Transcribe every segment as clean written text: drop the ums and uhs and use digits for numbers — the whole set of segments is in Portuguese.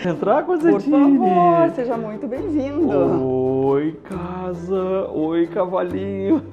Entrar, Por Constantine? favor, seja muito bem-vindo. Oi, casa. Oi, cavalinho.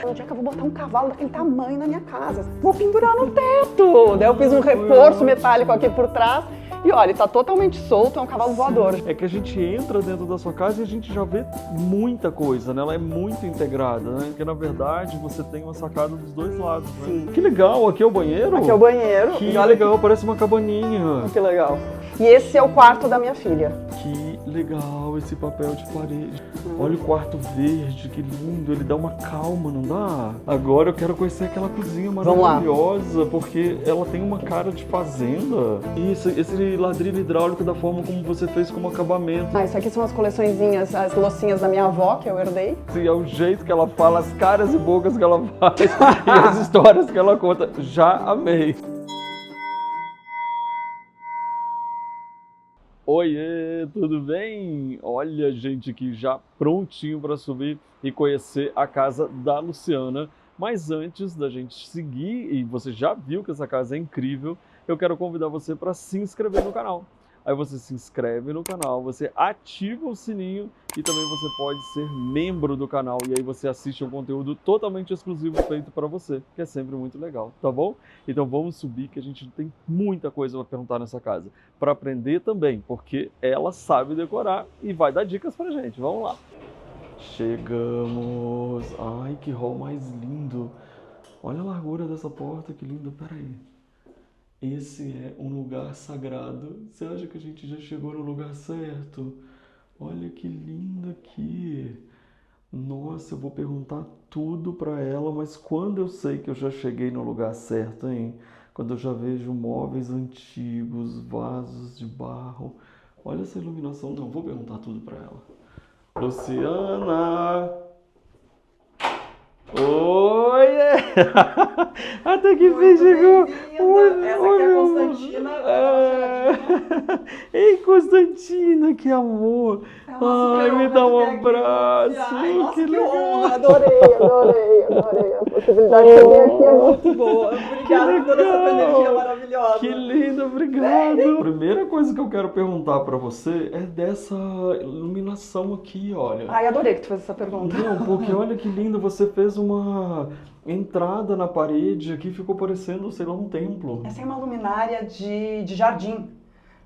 Onde é que eu vou botar um cavalo daquele tamanho na minha casa? Vou pendurar no teto. Daí eu fiz um reforço metálico aqui por trás. E olha, ele tá totalmente solto, é um cavalo voador. É que a gente entra dentro da sua casa e a gente já vê muita coisa, né? Ela é muito integrada, né? Porque na verdade você tem uma sacada dos dois lados, né? Sim. Que legal, aqui é o banheiro? Aqui é o banheiro. Que E olha legal, parece uma cabaninha. que legal. E esse é o quarto da minha filha. Que legal esse papel de parede. Olha o quarto verde, que lindo. Ele dá uma calma, não dá? Agora eu quero conhecer aquela cozinha Vamos lá. maravilhosa, porque ela tem uma cara de fazenda. Isso, esse ladrilho hidráulico da forma como você fez como acabamento. Ah, isso aqui são as coleçõezinhas, as loucinhas da minha avó, que eu herdei. E é o jeito que ela fala, as caras e bocas que ela faz e as histórias que ela conta. Já amei. Oiê, tudo bem? Olha, gente, aqui já prontinho para subir e conhecer a casa da Luciana. Mas antes da gente seguir, e você já viu que essa casa é incrível, eu quero convidar você para se inscrever no canal. Aí você se inscreve no canal, você ativa o sininho e também você pode ser membro do canal. E aí você assiste um conteúdo totalmente exclusivo feito para você, que é sempre muito legal, tá bom? Então vamos subir que a gente tem muita coisa para perguntar nessa casa. Para aprender também, porque ela sabe decorar e vai dar dicas pra gente. Vamos lá. Chegamos. Ai, que hall mais lindo. Olha a largura dessa porta, que lindo. Peraí. Esse é um lugar sagrado. Você acha que a gente já chegou no lugar certo? Olha que lindo aqui. Nossa, eu vou perguntar tudo pra ela, mas quando eu sei que eu já cheguei no lugar certo, hein? Quando eu já vejo móveis antigos, vasos de barro. Olha essa iluminação. Não, vou perguntar tudo pra ela. Luciana! Oi! Até que fim chegou! Essa aqui é a Constantina. Ei, Constantina, que amor! Ai, me dá um abraço! Ai, nossa, que legal. honra! Adorei. A possibilidade de vir aqui é muito boa. Obrigada por toda essa energia maravilhosa. Que lindo, obrigado! A primeira coisa que eu quero perguntar pra você é dessa iluminação aqui, olha. Ai, adorei que tu fez essa pergunta. Não, porque olha que lindo, você fez uma entrada na parede aqui, ficou parecendo, sei lá, um templo. Essa é uma luminária de jardim.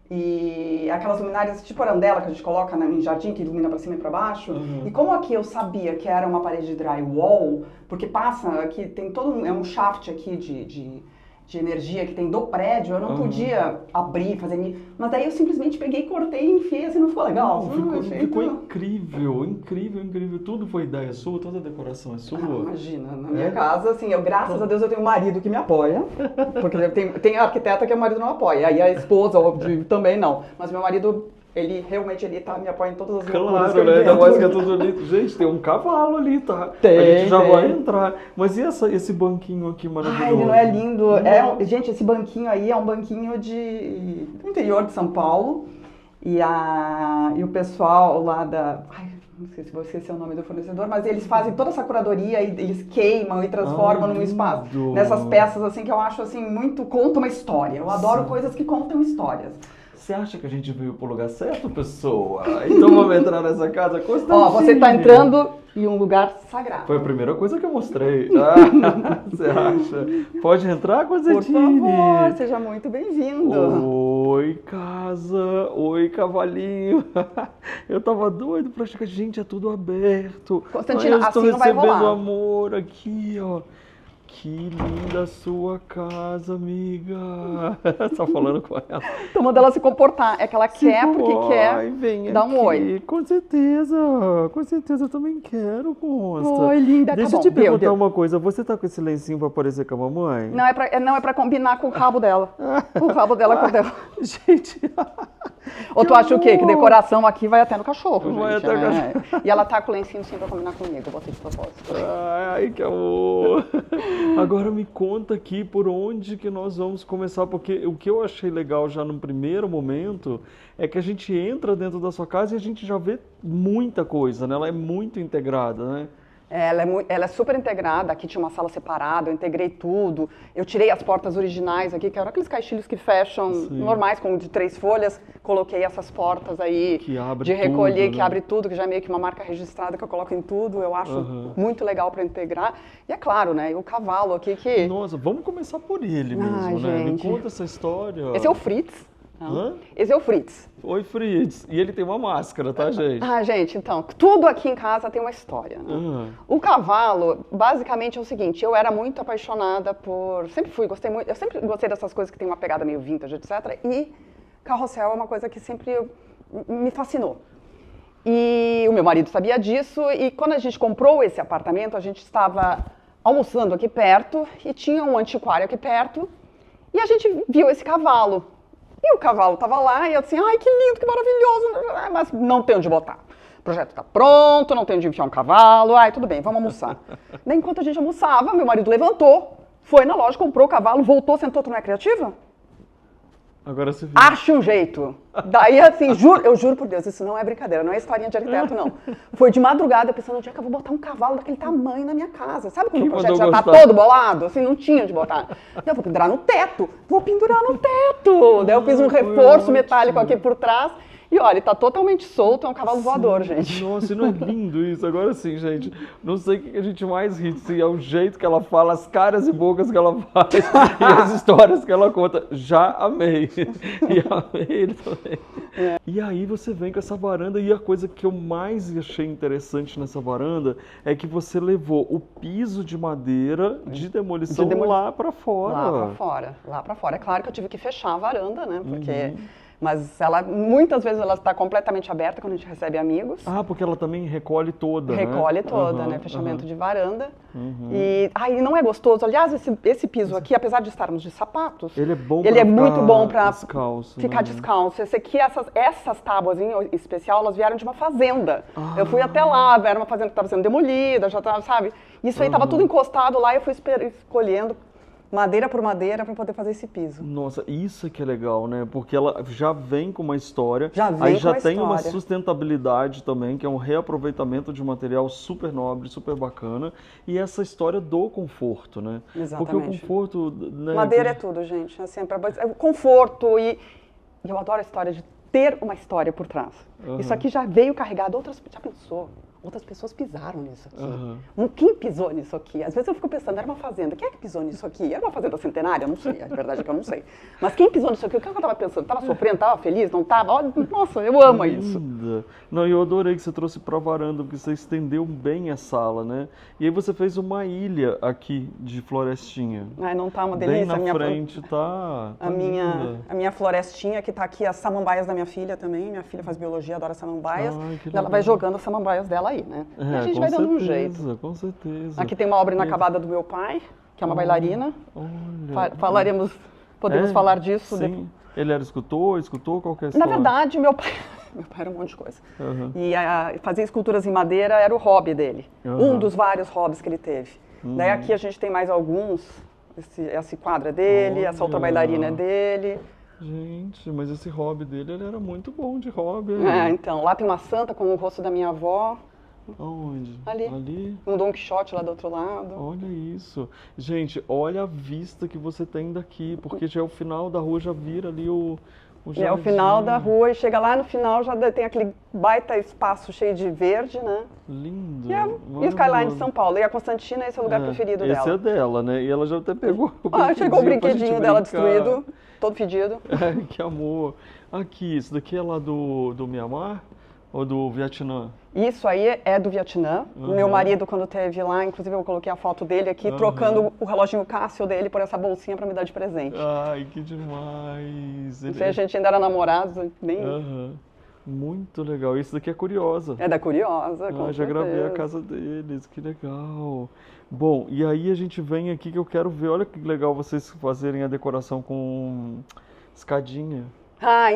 E aquelas luminárias tipo arandela que a gente coloca em jardim, que ilumina pra cima e pra baixo. E como aqui eu sabia que era uma parede de drywall, porque passa aqui, tem todo um shaft aqui de energia que tem do prédio, eu não podia abrir, fazer... Mas daí eu simplesmente peguei, cortei e enfiei, assim, não ficou legal? Ficou incrível, incrível. Tudo foi ideia sua, toda a decoração é sua. Imagina, na minha casa, assim, graças a Deus eu tenho um marido que me apoia, porque tem a arquiteta que o marido não apoia, aí a esposa também não, mas meu marido... Ele realmente me apoia em todas as loucuras que eu Claro, né? Ainda invento. mais que é tudo ali. Gente, tem um cavalo ali, tá? Tem, a gente já tem. vai entrar. Mas e esse banquinho aqui maravilhoso? Ai, ele não é lindo. Gente, esse banquinho aí é um banquinho do interior de São Paulo. E o pessoal lá da... Ai, não sei se vou esquecer o nome do fornecedor, mas eles fazem toda essa curadoria e eles queimam e transformam num espaço. Nessas peças, assim, que eu acho, assim, conta uma história. Eu adoro coisas que contam histórias. Você acha que a gente veio pro lugar certo, pessoa? Então vamos entrar nessa casa, Constantine. Ó, você tá entrando em um lugar sagrado. Foi a primeira coisa que eu mostrei. Você acha? Pode entrar, Por Constantine? favor, seja muito bem-vindo. Oi, casa. Oi, cavalinho. Eu tava doido pra chegar. Gente, é tudo aberto. Constantino, Eu estou assim não vai recebendo rolar. amor aqui, ó. Que linda a sua casa, amiga. Tá falando com ela. Então manda ela se comportar. É que ela quer porque Ai, quer vem dar um aqui. oi. Com certeza, eu também quero, Consta. Oi, linda, Deixa tá eu bom. te perguntar Deu. uma coisa. Você tá com esse lencinho pra parecer com a mamãe? Não, é pra combinar com o rabo dela. O rabo dela com o dela. Gente, Ou tu acha o quê? Que amor. decoração aqui vai até no cachorro, Vai gente. até no né? E ela tá com o lencinho sim pra combinar comigo. Eu botei de propósito. ai, que amor. Agora me conta aqui por onde que nós vamos começar, porque o que eu achei legal já no primeiro momento é que a gente entra dentro da sua casa e a gente já vê muita coisa, né? Ela é muito integrada, né? Ela é super integrada, aqui tinha uma sala separada, eu integrei tudo. Eu tirei as portas originais aqui, que eram aqueles caixilhos que fecham, normais, com de 3 folhas. Coloquei essas portas aí de recolher, tudo, que né? abre tudo, que já é meio que uma marca registrada que eu coloco em tudo. Eu acho muito legal para integrar. E é claro, né, o cavalo aqui que... Nossa, vamos começar por ele mesmo, né? Me conta essa história. Esse é o Fritz. Hã? Esse é o Fritz. Oi, Fritz. E ele tem uma máscara, tá, gente? Gente, então, tudo aqui em casa tem uma história, né? O cavalo, basicamente, é o seguinte, eu era muito apaixonada por... eu sempre gostei dessas coisas que tem uma pegada meio vintage, etc. E carrossel é uma coisa que sempre me fascinou. E o meu marido sabia disso, e quando a gente comprou esse apartamento, a gente estava almoçando aqui perto, e tinha um antiquário aqui perto, e a gente viu esse cavalo. E o cavalo estava lá e eu disse, ai, que lindo, que maravilhoso, mas não tem onde botar. O projeto está pronto, não tem onde enfiar um cavalo, ai, tudo bem, vamos almoçar. Daí, enquanto a gente almoçava, meu marido levantou, foi na loja, comprou o cavalo, voltou, sentou, tu não é criativa? Agora você viu. Acha um jeito. Daí, assim, eu juro por Deus, isso não é brincadeira, não é historinha de arquiteto, não. Foi de madrugada, pensando, onde é que eu vou botar um cavalo daquele tamanho na minha casa? Sabe quando o projeto já tá todo bolado? Assim, não tinha onde botar. Daí eu vou pendurar no teto. Daí eu fiz um reforço metálico aqui por trás. E olha, tá totalmente solto, é um cavalo voador, gente. Nossa, e não é lindo isso? Agora sim, gente, não sei o que a gente mais ri, se é o jeito que ela fala, as caras e bocas que ela faz e as histórias que ela conta. Já amei. E amei ele também. E aí você vem com essa varanda e a coisa que eu mais achei interessante nessa varanda é que você levou o piso de madeira de demolição lá pra fora. Lá pra fora. É claro que eu tive que fechar a varanda, né, porque... Mas muitas vezes ela está completamente aberta quando a gente recebe amigos. Ah, porque ela também recolhe toda, Recolhe toda, né? Fechamento de varanda. E não é gostoso. Aliás, esse piso aqui, apesar de estarmos de sapatos, ele é bom muito bom para descalço, ficar descalço. Esse aqui, essas tábuas em especial, elas vieram de uma fazenda. Eu fui até lá, era uma fazenda que estava sendo demolida, já estava, sabe? Isso aí estava tudo encostado lá e eu fui escolhendo madeira por madeira para poder fazer esse piso. Nossa, isso é que é legal, né? Porque ela já vem com uma história, aí já tem uma sustentabilidade também, que é um reaproveitamento de material super nobre, super bacana, e essa história do conforto, né? Exatamente. Porque o conforto... Né, madeira é tudo, gente. Assim, o conforto e eu adoro a história de ter uma história por trás. Isso aqui já veio carregado, já pensou? Outras pessoas pisaram nisso aqui. Quem pisou nisso aqui? Às vezes eu fico pensando, era uma fazenda. Quem é que pisou nisso aqui? Era uma fazenda centenária? Não sei. A verdade é que eu não sei. Mas quem pisou nisso aqui? O que eu estava pensando? Estava sofrendo? Estava feliz? Não estava? Nossa, eu amo isso. Não, eu adorei que você trouxe para a varanda, porque você estendeu bem a sala, né? E aí você fez uma ilha aqui de florestinha. Ai, não tá uma delícia? Bem na frente, tá a minha florestinha, que tá aqui, as samambaias da minha filha também. Minha filha faz biologia, adora samambaias. Ela vai jogando as samambaias dela aí, né? E a gente vai dando um jeito. Com certeza. Aqui tem uma obra inacabada do meu pai, que é uma bailarina. Podemos falar disso. Sim. Ele era escultor, qualquer história? Na verdade, meu pai era um monte de coisa. E fazer esculturas em madeira era o hobby dele. Um dos vários hobbies que ele teve. Daí aqui a gente tem mais alguns. Esse quadro é dele, essa outra bailarina é dele. Gente, mas esse hobby dele, ele era muito bom de hobby. Então, lá tem uma santa com o rosto da minha avó. Aonde? Ali. Um Don Quixote lá do outro lado. Olha isso. Gente, olha a vista que você tem daqui, porque já é o final da rua, já vira ali o jardim. É o final da rua e chega lá no final, já tem aquele baita espaço cheio de verde, né? Lindo. E o Skyline de São Paulo. E a Constantina, esse é o lugar preferido dela. Esse é dela, né? E ela já até pegou chegou o brinquedinho dela destruído, todo fedido. Que amor. Aqui, isso daqui é lá do Mianmar? Ou do Vietnã? Isso aí é do Vietnã. Meu marido, quando esteve lá, inclusive eu coloquei a foto dele aqui, trocando o reloginho Cássio dele por essa bolsinha para me dar de presente. Ai, que demais! Não sei, a gente ainda era namorados, nem... Muito legal. Isso daqui é Curiosa. É da Curiosa, com já gravei a casa deles, que legal. Bom, e aí a gente vem aqui que eu quero ver, olha que legal vocês fazerem a decoração com escadinha.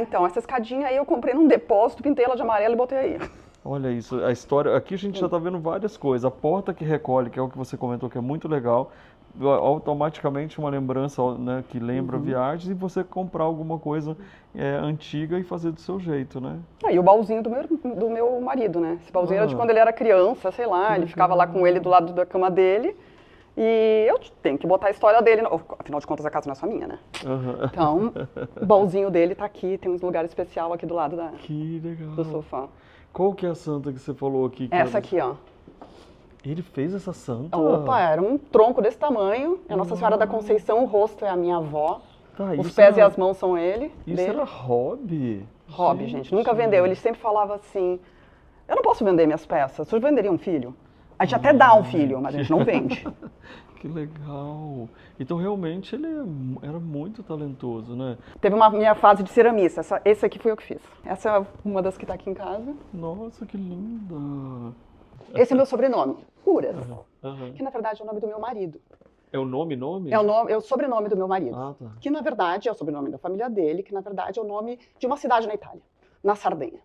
Então, essa escadinha aí eu comprei num depósito, pintei ela de amarelo e botei aí. Olha isso, a história, aqui a gente já está vendo várias coisas. A porta que recolhe, que é o que você comentou que é muito legal, automaticamente uma lembrança, né, que lembra viagens e você comprar alguma coisa antiga e fazer do seu jeito, né? E o baúzinho do meu marido, né? Esse baúzinho era de Ah. quando ele era criança, sei lá, ele ficava lá com ele do lado da cama dele. E eu tenho que botar a história dele, afinal de contas a casa não é só minha, né? Então, o baúzinho dele tá aqui, tem um lugar especial aqui do lado Que legal. do sofá. Qual que é a santa que você falou aqui? Essa aqui, ó. Ele fez essa santa? Opa, era um tronco desse tamanho. É Nossa Senhora da Conceição, o rosto é a minha avó. Tá, Os pés e as mãos são dele. Isso era hobby? Hobby, gente. Nunca vendeu. Ele sempre falava assim, eu não posso vender minhas peças. Você venderia um filho? A gente até dá um filho, mas a gente não vende. Que legal. Então, realmente, ele era muito talentoso, né? Teve uma minha fase de ceramista. Esse aqui foi eu que fiz. Essa é uma das que tá aqui em casa. Nossa, que linda. Esse é meu sobrenome, Curas. Uhum. Que na verdade é o nome do meu marido. É o nome? É o sobrenome do meu marido. Ah, tá. Que na verdade é o sobrenome da família dele, que na verdade é o nome de uma cidade na Itália, na Sardenha.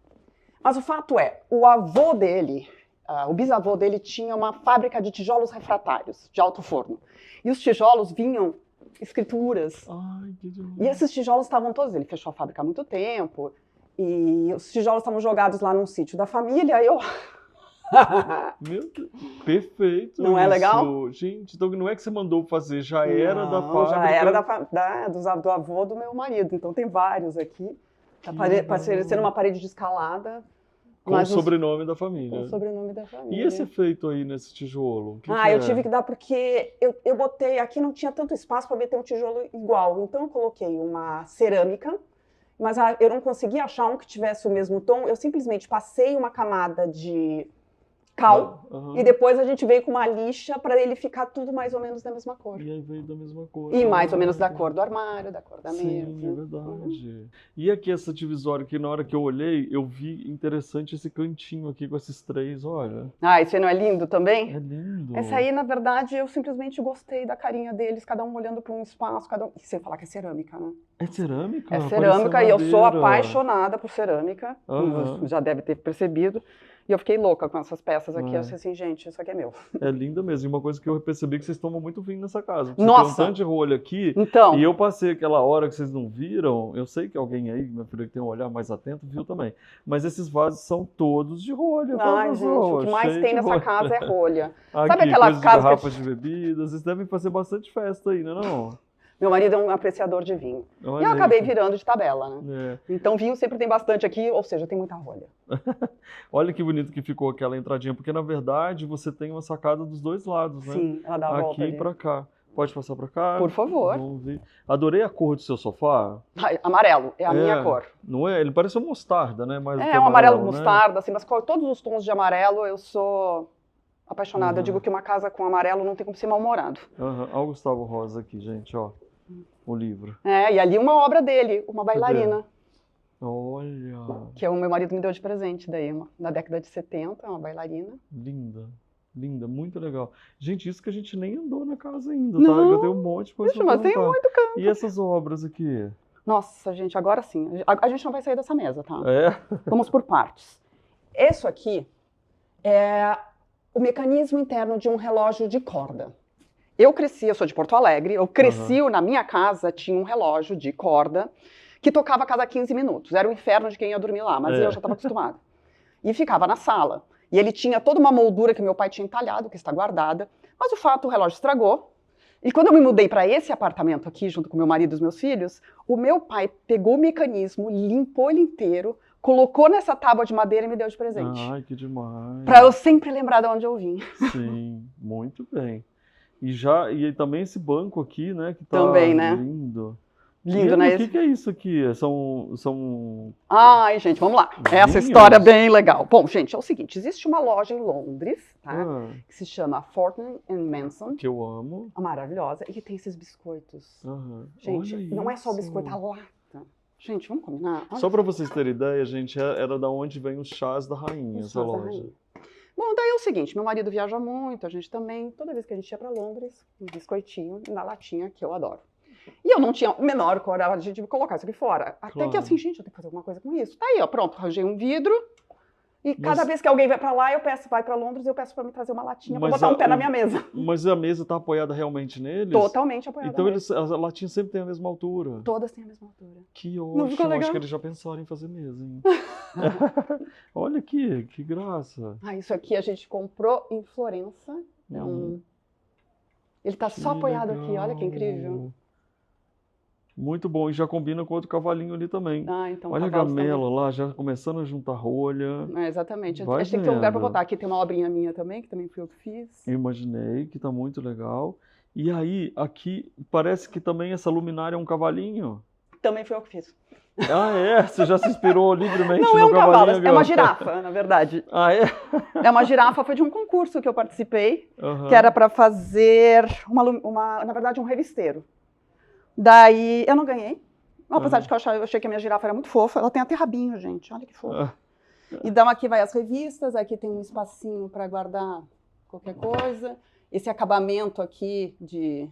Mas o fato é, o avô dele, o bisavô dele tinha uma fábrica de tijolos refratários, de alto forno. E os tijolos vinham escrituras. Ai, que demais. E esses tijolos estavam todos, ele fechou a fábrica há muito tempo, e os tijolos estavam jogados lá num sítio da família, e eu... Meu Deus, perfeito. Não é legal? Gente, então não é que você mandou fazer, já era da fábrica. Já era do avô do meu marido. Então tem vários aqui. Parecendo uma parede de escalada. Com o sobrenome da família. Com o sobrenome da família. E esse efeito aí nesse tijolo? Eu tive que dar porque eu botei... Aqui não tinha tanto espaço para meter um tijolo igual. Então eu coloquei uma cerâmica, mas eu não conseguia achar um que tivesse o mesmo tom. Eu simplesmente passei uma camada de cal, e depois a gente veio com uma lixa para ele ficar tudo mais ou menos da mesma cor. E aí veio da mesma cor. E mais ou menos da cor do armário, da cor da mesa. Sim, é verdade. E aqui essa divisória, que na hora que eu olhei, eu vi interessante esse cantinho aqui com esses três, olha. Esse aí não é lindo também? É lindo. Essa aí, na verdade, eu simplesmente gostei da carinha deles, cada um olhando para um espaço, cada um... Sem falar que é cerâmica, né? É cerâmica? É cerâmica e eu sou apaixonada por cerâmica, já deve ter percebido. E eu fiquei louca com essas peças aqui. Eu disse assim, gente, isso aqui é meu. É linda mesmo. E uma coisa que eu percebi que vocês tomam muito vinho nessa casa. Nossa! Tem um tanto de rolho aqui. Então. E eu passei aquela hora que vocês não viram. Eu sei que alguém aí, minha filha que tem um olhar mais atento, viu também. Mas esses vasos são todos de rolha. Ai, gente, o que mais tem nessa casa é rolha. Aqui, sabe aquela casa de garrafas de bebidas. Vocês devem fazer bastante festa aí, não? Meu marido é um apreciador de vinho. Olha e eu acabei virando de tabela, né? É. Então vinho sempre tem bastante aqui, ou seja, tem muita rolha. Olha que bonito que ficou aquela entradinha, porque na verdade você tem uma sacada dos dois lados, né? Sim, ela dá a volta aqui ali. Pra cá. Pode passar pra cá? Por favor. Vamos ver. Adorei a cor do seu sofá. Amarelo, é a minha cor. Não é? Ele parece uma mostarda, né? Mais do que um amarelo né? mostarda, assim, mas todos os tons de amarelo eu sou apaixonada. Eu digo que uma casa com amarelo não tem como ser mal-humorado. Olha o Gustavo Rosa aqui, gente, ó. O livro. E ali uma obra dele, uma bailarina. Olha. Que o meu marido me deu de presente daí, na década de 70, uma bailarina. Linda. Linda, muito legal. Gente, isso que a gente nem andou na casa ainda, não. tá? Eu tenho um monte de coisa pra mas tem muito canto. E essas obras aqui? Nossa, gente, agora sim. A gente não vai sair dessa mesa, tá? É? Vamos por partes. Isso aqui é o mecanismo interno de um relógio de corda. Eu sou de Porto Alegre, na minha casa tinha um relógio de corda que tocava a cada 15 minutos. Era o inferno de quem ia dormir lá, mas eu já estava acostumada. E ficava na sala. E ele tinha toda uma moldura que meu pai tinha entalhado, que está guardada. Mas o relógio estragou. E quando eu me mudei para esse apartamento aqui, junto com meu marido e os meus filhos, o meu pai pegou o mecanismo, limpou ele inteiro, colocou nessa tábua de madeira e me deu de presente. Ai, que demais. Para eu sempre lembrar de onde eu vim. Sim, muito bem. E também esse banco aqui, né? Que tá também, né? Lindo. Lindo, né? O que é isso aqui? São... Ai, gente, vamos lá. Essa história é bem legal. Bom, gente, é o seguinte. Existe uma loja em Londres, tá? Que se chama Fortnum & Manson. Que eu amo. Maravilhosa. E que tem esses biscoitos. Gente, olha não é isso. só o biscoito, a lata. Gente, vamos combinar? Só para vocês terem ideia, gente, era da onde vem os chás da rainha, essa loja. Bom, daí é o seguinte, meu marido viaja muito, a gente também, toda vez que a gente ia para Londres, um biscoitinho na latinha, que eu adoro. E eu não tinha a menor coragem de colocar isso aqui fora. Até que assim, gente, eu tenho que fazer alguma coisa com isso. Tá aí, ó, pronto, arranjei um vidro E cada vez que alguém vai pra lá, vai pra Londres, eu peço pra me trazer uma latinha pra Mas botar um pé na minha mesa. Mas a mesa tá apoiada realmente neles? Totalmente apoiada Então neles. as latinhas sempre têm a mesma altura? Todas têm a mesma altura. Que Não ficou ótimo, legal? acho que eles já pensaram em fazer mesa, hein? Olha aqui, que graça. Isso aqui a gente comprou em Florença. Ele tá só apoiado aqui, olha que incrível. Muito bom, e já combina com outro cavalinho ali também. Então olha a gamela lá, já começando a juntar rolha. Exatamente. Vai A gente tem que ter um lugar para vendo. botar. Aqui tem uma obrinha minha também, que também fui eu que fiz. Eu imaginei que tá muito legal. E aí, aqui, parece que também essa luminária é um cavalinho. Também fui eu que fiz. Ah, é? Você já se inspirou livremente Não no é um cavalo, cavalinho? é uma girafa, na verdade. Ah, é? É uma girafa, foi de um concurso que eu participei, Uhum. que era para fazer, na verdade, um revisteiro. Daí, eu não ganhei. Apesar de que eu achei que a minha girafa era muito fofa. Ela tem até rabinho, gente. Olha que fofa. Então aqui vai as revistas, aqui tem um espacinho para guardar qualquer coisa. Esse acabamento aqui que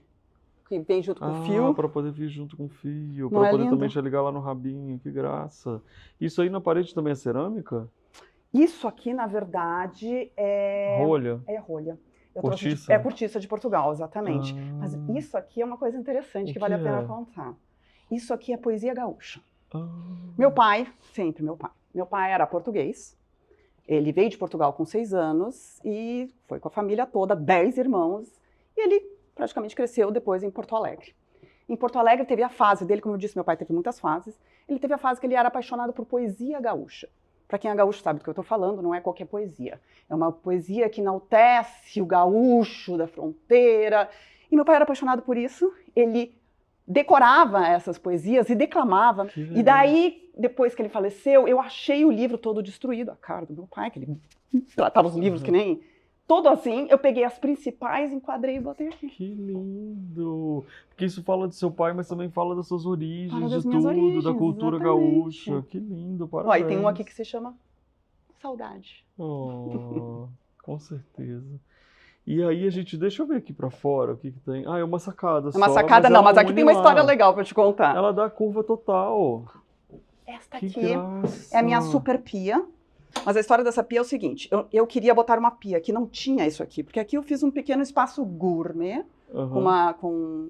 vem junto com o fio. Para poder vir junto com o fio, Não para é poder lindo? também já ligar lá no rabinho, que graça. Isso aí na parede também é cerâmica? Isso aqui, na verdade, é Rolha? É rolha. Cortiça? É cortiça de Portugal, exatamente. Mas isso aqui é uma coisa interessante O que vale a que pena é? contar. Isso aqui é poesia gaúcha. Ah, Meu pai, sempre meu pai. Meu pai era português. Ele veio de Portugal com 6 anos e foi com a família toda, 10 irmãos. E ele praticamente cresceu depois em Porto Alegre. Em Porto Alegre teve a fase dele, como eu disse, meu pai teve muitas fases. Ele teve a fase que ele era apaixonado por poesia gaúcha. Para quem é gaúcho sabe do que eu estou falando, não é qualquer poesia. É uma poesia que enaltece o gaúcho da fronteira. E meu pai era apaixonado por isso. Ele decorava essas poesias e declamava. E daí, depois que ele faleceu, eu achei o livro todo destruído, a cara do meu pai, que ele tratava os livros que nem... Todo assim, eu peguei as principais, enquadrei e botei aqui. Que lindo! Porque isso fala do seu pai, mas também fala das suas origens, Fala das de minhas tudo, origens, da cultura exatamente. gaúcha. Que lindo, Ó, parabéns. e tem um aqui que se chama Saudade. Oh, com certeza. E aí deixa eu ver aqui pra fora o que tem. Ah, é uma sacada É uma só, sacada, mas não, ela mas aqui tem uma une história lá. legal pra te contar. Ela dá curva total. Esta Que aqui graça. é a minha super pia. Mas a história dessa pia é o seguinte, eu queria botar uma pia que não tinha isso aqui, porque aqui eu fiz um pequeno espaço gourmet, com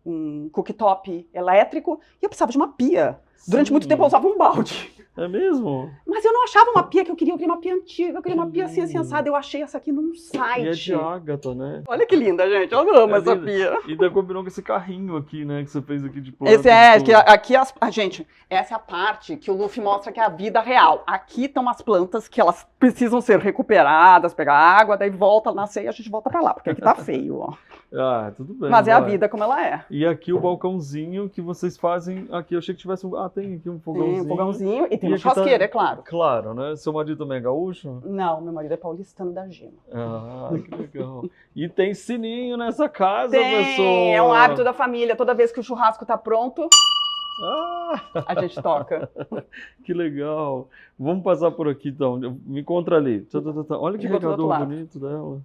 um cooktop elétrico, e eu precisava de uma pia. Durante muito tempo eu usava um balde. É mesmo? Mas eu não achava uma pia que eu queria uma pia antiga, eu queria uma Que pia assim, lindo. assada. Eu achei essa aqui num site. E é de ágata, né? Olha que linda, gente. Eu amo essa linda. pia. E ainda combinou com esse carrinho aqui, né? Que você fez aqui de planta. Esse que aqui gente, essa é a parte que o Luffy mostra que é a vida real. Aqui estão as plantas que elas precisam ser recuperadas, pegar água, daí volta a nascer e a gente volta pra lá, porque aqui tá feio, ó. Ah, tudo bem. Mas é a vai. vida como ela é. E aqui o balcãozinho que vocês fazem aqui. Eu achei que tivesse tem aqui um fogãozinho. Tem um fogãozinho e tem uma aqui tá- churrasqueira, é claro. Claro, né? Seu marido também é gaúcho? Não, meu marido é paulistano da Gema. Ah, que legal. E tem sininho nessa casa, pessoal. É um hábito da família. Toda vez que o churrasco tá pronto, Ah, a gente toca. que legal. Vamos passar por aqui, então. Me encontra ali. Olha que Ficou do outro regador lado. bonito dela.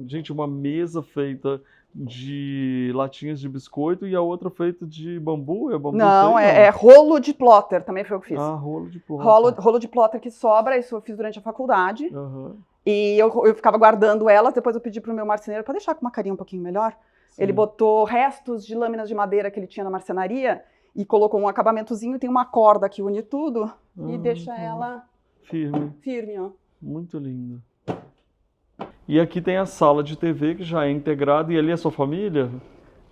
Gente, uma mesa feita de latinhas de biscoito e a outra feita de bambu? É bambu? Não, sei, é rolo de plotter, também foi eu que fiz. Ah, rolo de planta. Rolo de plotter que sobra, isso eu fiz durante a faculdade. Aham, E eu ficava guardando elas, depois eu pedi pro meu marceneiro para deixar com uma carinha um pouquinho melhor. sim. Ele botou restos de lâminas de madeira que ele tinha na marcenaria e colocou um acabamentozinho, tem uma corda que une tudo e deixa ela firme, ó. Muito lindo. E aqui tem a sala de TV que já é integrada. E ali é sua família?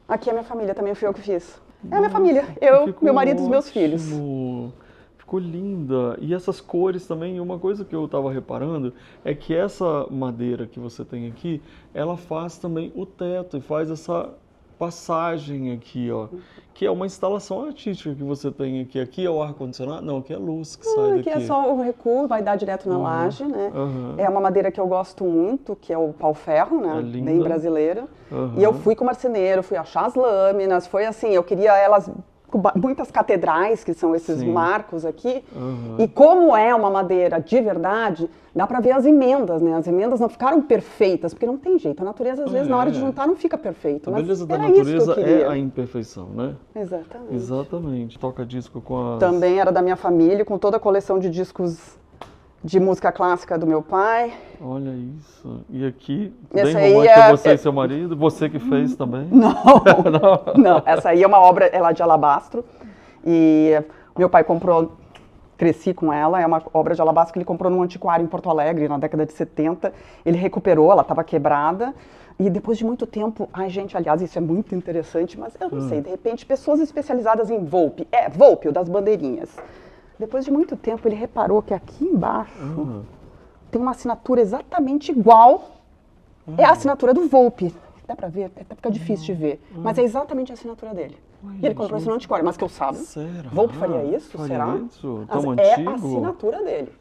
Aqui é minha família, também fui eu que fiz. É a minha família, eu, Ficou meu marido e os meus filhos. ótimo. Ficou linda. E essas cores também, uma coisa que eu estava reparando é que essa madeira que você tem aqui, ela faz também o teto e faz essa passagem aqui, ó. Que é uma instalação artística que você tem aqui. Aqui é o ar-condicionado? Não, aqui é a luz que sai daqui. Aqui é só o recuo, vai dar direto na laje, né? Aham. É uma madeira que eu gosto muito, que é o pau-ferro, né? É linda. Bem brasileira. Aham. E eu fui com o marceneiro, fui achar as lâminas, foi assim, eu queria elas muitas catedrais, que são esses Sim. marcos aqui. E como é uma madeira de verdade, dá para ver as emendas, né? As emendas não ficaram perfeitas, porque não tem jeito. A natureza, às vezes, na hora de juntar, não fica perfeito. A Mas beleza da era isso que eu natureza é queria. a imperfeição, né? Exatamente. Exatamente. Toca disco com as... Também era da minha família, com toda a coleção de discos de música clássica do meu pai. Olha isso. E aqui, Essa bem aí romântica, você e seu marido. Você que fez também? Não, não. Essa aí é uma obra, ela é de alabastro. E meu pai comprou, cresci com ela, é uma obra de alabastro que ele comprou num antiquário em Porto Alegre, na década de 70. Ele recuperou, ela estava quebrada. E depois de muito tempo, ai gente, aliás, isso é muito interessante, mas eu não sei, de repente, pessoas especializadas em Volpe, Volpe, o das bandeirinhas. Depois de muito tempo, ele reparou que aqui embaixo tem uma assinatura exatamente igual, é a assinatura do Volpe. Dá pra ver? Até fica difícil de ver, mas é exatamente a assinatura dele. E ele comprou isso no antiquário, mas que eu saiba, Será? Volpe faria isso? Faria Será? isso? Tão É antigo? a assinatura dele.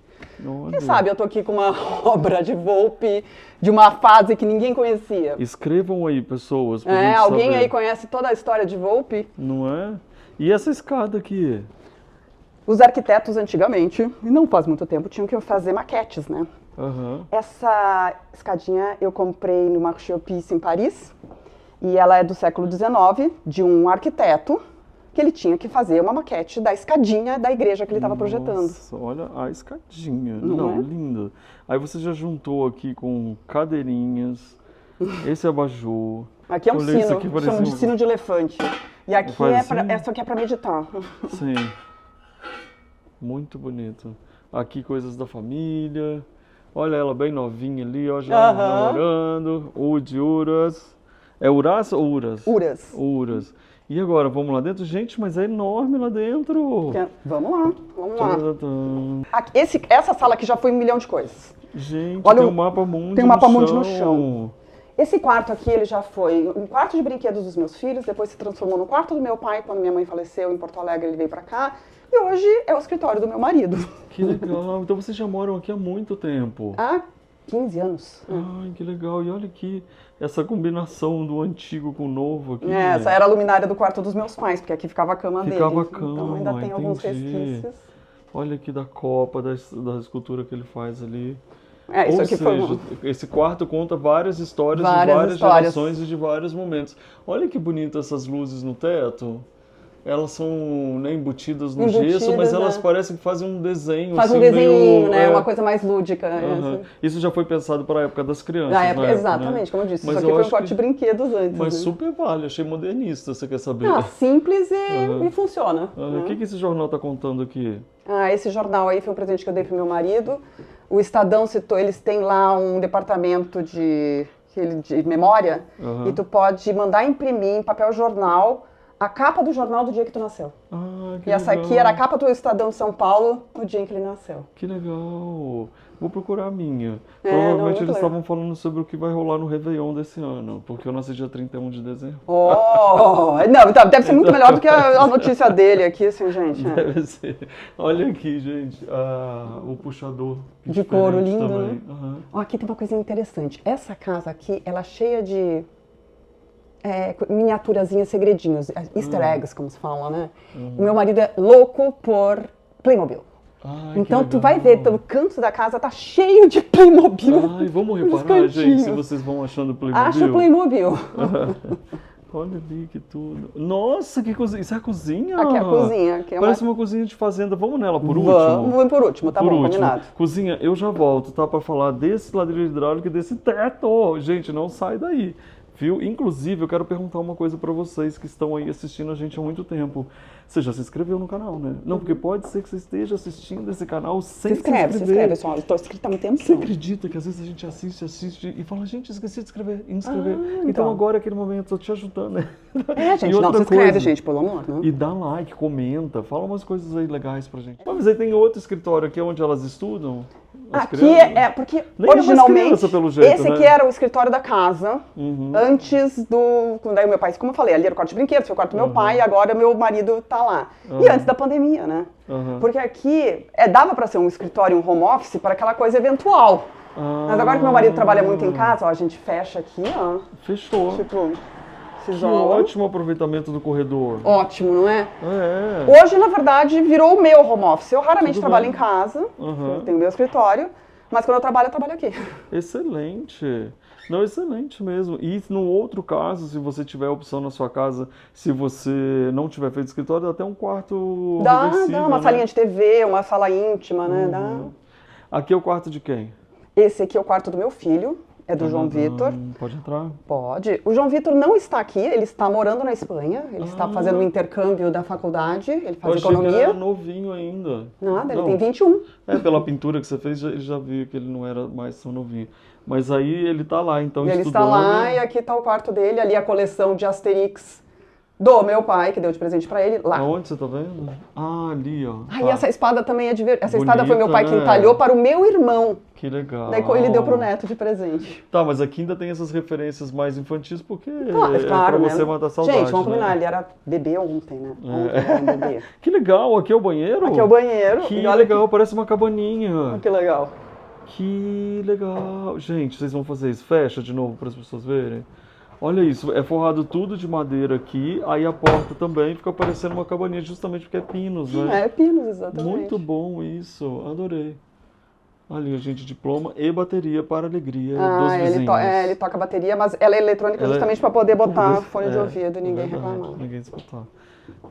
Olha. Quem sabe eu tô aqui com uma obra de Volpe de uma fase que ninguém conhecia. Escrevam aí, pessoas, pra gente Alguém saber. aí conhece toda a história de Volpe? Não é? E essa escada aqui? Os arquitetos antigamente, e não faz muito tempo, tinham que fazer maquetes, né? Essa escadinha eu comprei no Marché aux Puces em Paris, e ela é do século XIX, de um arquiteto, que ele tinha que fazer uma maquete da escadinha da igreja que ele estava projetando. Nossa, olha a escadinha. Não é? Linda. Aí você já juntou aqui com cadeirinhas, esse abajur. Aqui é um Olha, isso sino, aqui chama parece de sino de elefante. E aqui Faz assim? essa aqui é para meditar. Sim. Muito bonito. Aqui coisas da família. Olha ela bem novinha ali, ó, já namorando. O de Uras. É Uras ou Uras? Uras. Uras. E agora, vamos lá dentro? Gente, mas é enorme lá dentro. Vamos lá, vamos lá. Tadadã. Essa sala aqui já foi um milhão de coisas. Gente, Olha, tem um mapa mundi tem um mapa mundi no no chão. chão. Esse quarto aqui, ele já foi um quarto de brinquedos dos meus filhos, depois se transformou no quarto do meu pai, quando minha mãe faleceu em Porto Alegre, ele veio pra cá, e hoje é o escritório do meu marido. Que legal. Então vocês já moram aqui há muito tempo. Há 15 anos. Ai, que legal. E olha aqui, essa combinação do antigo com o novo aqui. Essa era a luminária do quarto dos meus pais, porque aqui ficava a cama Ficava deles. a cama, Então ainda tem alguns entendi. resquícios. Olha aqui da copa, da escultura que ele faz ali. Isso Ou aqui seja, foi esse quarto conta várias histórias de Várias várias histórias. gerações e de vários momentos. Olha que bonito essas luzes no teto. Elas são, né, embutidas no gesso, mas elas parecem que fazem um desenho. Faz assim, um desenho, meio, né? Uma coisa mais lúdica. Isso já foi pensado para a época das crianças, Na época, né? exatamente, como eu disse. Mas Isso aqui eu foi um acho quarto de que- brinquedos antes. Mas né? super vale, achei modernista, você quer saber? Simples e funciona. O que esse jornal está contando aqui? Esse jornal aí foi um presente que eu dei pro meu marido. O Estadão citou, eles têm lá um departamento de memória e tu pode mandar imprimir em papel jornal a capa do jornal do dia que tu nasceu. Que E essa legal. aqui era a capa do Estadão de São Paulo no dia em que ele nasceu. Que legal. Vou procurar a minha. não, Provavelmente muito eles legal. estavam falando sobre o que vai rolar no Réveillon desse ano, porque eu nasci dia 31 de dezembro. Não, então, deve ser muito melhor do que a notícia dele aqui, assim, gente. Deve ser. Olha aqui, gente, o puxador. De couro diferente lindo, também. né? Aham. Aqui tem uma coisa interessante. Essa casa aqui, ela é cheia de miniaturazinhas, segredinhos, easter eggs, como se fala, né? O meu marido é louco por Playmobil. Ai, Então que tu vai legal. ver, pelo canto da casa tá cheio de Playmobil. Ai, vamos nos reparar, gente, cantinhos. se vocês vão achando Playmobil. Acha Playmobil. Olha ali que tudo. Nossa, que cozinha. Isso é a cozinha? Aqui é a cozinha. Aqui é Parece uma cozinha de fazenda. Vamos nela por último? Vamos por último, tá Por bom, último. combinado. Cozinha, eu já volto, tá? Pra falar desse ladrilho hidráulico e desse teto. Gente, não sai daí. Viu? Inclusive, eu quero perguntar uma coisa pra vocês que estão aí assistindo a gente há muito tempo. Você já se inscreveu no canal, né? Não, porque pode ser que você esteja assistindo esse canal sem Se inscreve, pessoal. Eu tô inscrita há muito tempo. Você acredita que às vezes a gente assiste e fala, gente, esqueci de inscrever. Então então. agora é aquele momento, tô te ajudando, né? Gente, E não, outra se inscreve, coisa, gente, pelo amor, né? E dá like, comenta, fala umas coisas aí legais pra gente. Mas aí tem outro escritório aqui onde elas estudam? As Aqui crianças? porque Nem é mais originalmente criança, pelo jeito, esse aqui né? era o escritório da casa, antes do... Daí o meu pai, como eu falei, ali era o quarto de brinquedos, foi o quarto do meu pai, e agora meu marido tá lá. E antes da pandemia, né? Porque aqui dava pra ser um escritório, um home office, para aquela coisa eventual. Mas agora que meu marido trabalha muito em casa, ó, a gente fecha aqui, ó. Fechou. Tipo, Que officezola. ótimo aproveitamento do corredor. Ótimo, não é? É. Hoje, na verdade, virou o meu home office. Eu raramente Tudo trabalho bem. em casa, Uhum. eu tenho meu escritório, mas quando eu trabalho aqui. Excelente. Não, excelente mesmo. E no outro caso, se você tiver a opção na sua casa, se você não tiver feito escritório, dá até um quarto Dá, reversível, uma né? salinha de TV, uma sala íntima, né? Dá. Uhum. Aqui é o quarto de quem? Esse aqui é o quarto do meu filho, é do João Vitor. Pode entrar? Pode. O João Vitor não está aqui, ele está morando na Espanha, ele está Ah. fazendo um intercâmbio da faculdade, ele Eu faz achei que ele economia. era novinho ainda. Nada, ele Não. tem 21. Pela pintura que você fez, já vi que ele não era mais tão novinho. Mas aí ele tá lá, então, Ele está estudando. lá e aqui está o quarto dele, ali a coleção de Asterix do meu pai, que deu de presente pra ele, lá. Aonde você tá vendo? Ah, ali, ó. Ah, e Tá. essa espada também é de verdade. Essa espada foi meu pai que Bonita, né? entalhou para o meu irmão. Que legal. Daí ele deu pro neto de presente. Tá, mas aqui ainda tem essas referências mais infantis, porque Claro, é claro, pra né? você matar a saudade, Gente, vamos né? combinar, ele era bebê ontem, né? Ontem era um bebê. Que legal, aqui é o banheiro? Aqui é o banheiro. Que e olha legal, parece uma cabaninha. que legal. Que legal. Gente, vocês vão fazer isso? Fecha de novo para as pessoas verem. Olha isso, é forrado tudo de madeira aqui, aí a porta também fica parecendo uma cabaninha, justamente porque é pinos, né? É, pinos, exatamente. Muito bom isso, adorei. Ali, gente, diploma e bateria para a alegria dos vizinhos. Ele toca bateria, mas ela é eletrônica Ela é justamente para poder botar tudo, fone de ouvido e ninguém verdade, reclamar. ninguém escutar.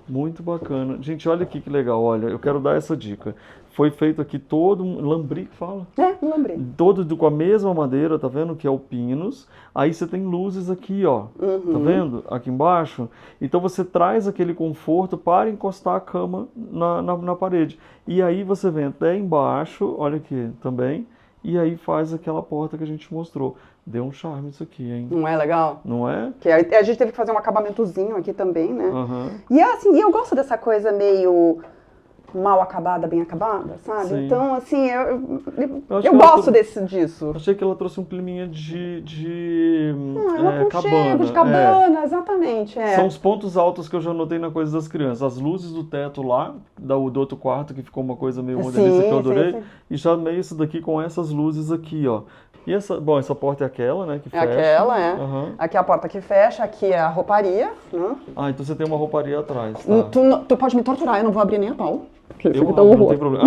Muito bacana. Gente, olha aqui que legal, olha, eu quero dar essa dica. Foi feito aqui todo um lambri, que fala? Não lembrei. Todo com a mesma madeira, tá vendo? Que é o pinos. Aí você tem luzes aqui, ó. Tá vendo? Aqui embaixo. Então você traz aquele conforto para encostar a cama na parede. E aí você vem até embaixo, olha aqui também. E aí faz aquela porta que a gente mostrou. Deu um charme isso aqui, hein? Não é legal? Não é? Que a gente teve que fazer um acabamentozinho aqui também, né? Aham. E assim, eu gosto dessa coisa meio mal acabada, bem acabada, sabe? Sim. Então, assim, Eu acho eu que gosto ela disso. Achei que ela trouxe um climinha de É um aconchego, cabana. de cabana, exatamente. São os pontos altos que eu já notei na coisa das crianças. As luzes do teto lá, do outro quarto, que ficou uma coisa meio modernista que eu adorei. Sim. E já meio isso daqui com essas luzes aqui, ó. E essa porta é aquela, né, que É fecha. aquela, é. Aham. Aqui é a porta que fecha, aqui é a rouparia, né? Ah, então você tem uma rouparia atrás, tá? Tu pode me torturar, eu não vou abrir nem a pau. Porque isso Eu aqui tá um abro, não horror. tem problema.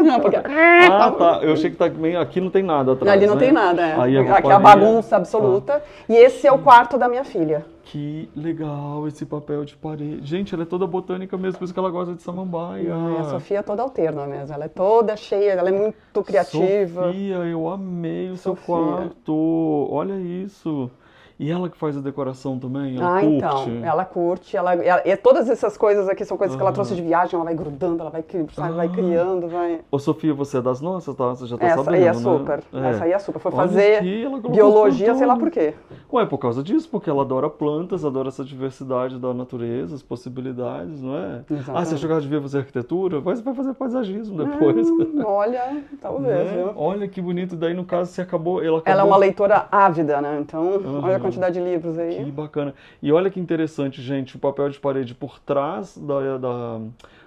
Não, porque... Ah, tá. Eu achei que tá bem. Aqui não tem nada atrás. Ali não né? tem nada, é. Aí a Aqui é a rouparia- bagunça absoluta. E esse é o quarto da minha filha. Que legal esse papel de parede. Gente, ela é toda botânica mesmo, por isso que ela gosta de samambaia. E a Sofia é toda alterna mesmo. Ela é toda cheia, ela é muito criativa. Sofia, eu amei o seu Sofia. quarto. Olha isso. E ela que faz a decoração também? Ela curte? Então, ela curte, e todas essas coisas aqui são coisas que ela Aham. trouxe de viagem, ela vai grudando, ela vai, sabe, vai criando, vai... Ô, Sofia, você é das nossas, tá? Você já tá Essa sabendo, aí é né? super, essa aí é super. Foi Olha fazer aqui, ela colocou biologia, tudo. sei lá por quê. Ué, por causa disso, porque ela adora plantas, adora essa diversidade da natureza, as possibilidades, não é? Exatamente. Ah, você achou que ela devia fazer arquitetura? Vai fazer paisagismo depois. Olha, talvez, Né? viu? Olha que bonito. Daí, no caso, ela acabou... Ela é uma leitora ávida, né? Então, olha a Aham. quantidade de livros aí. Que bacana. E olha que interessante, gente, o papel de parede por trás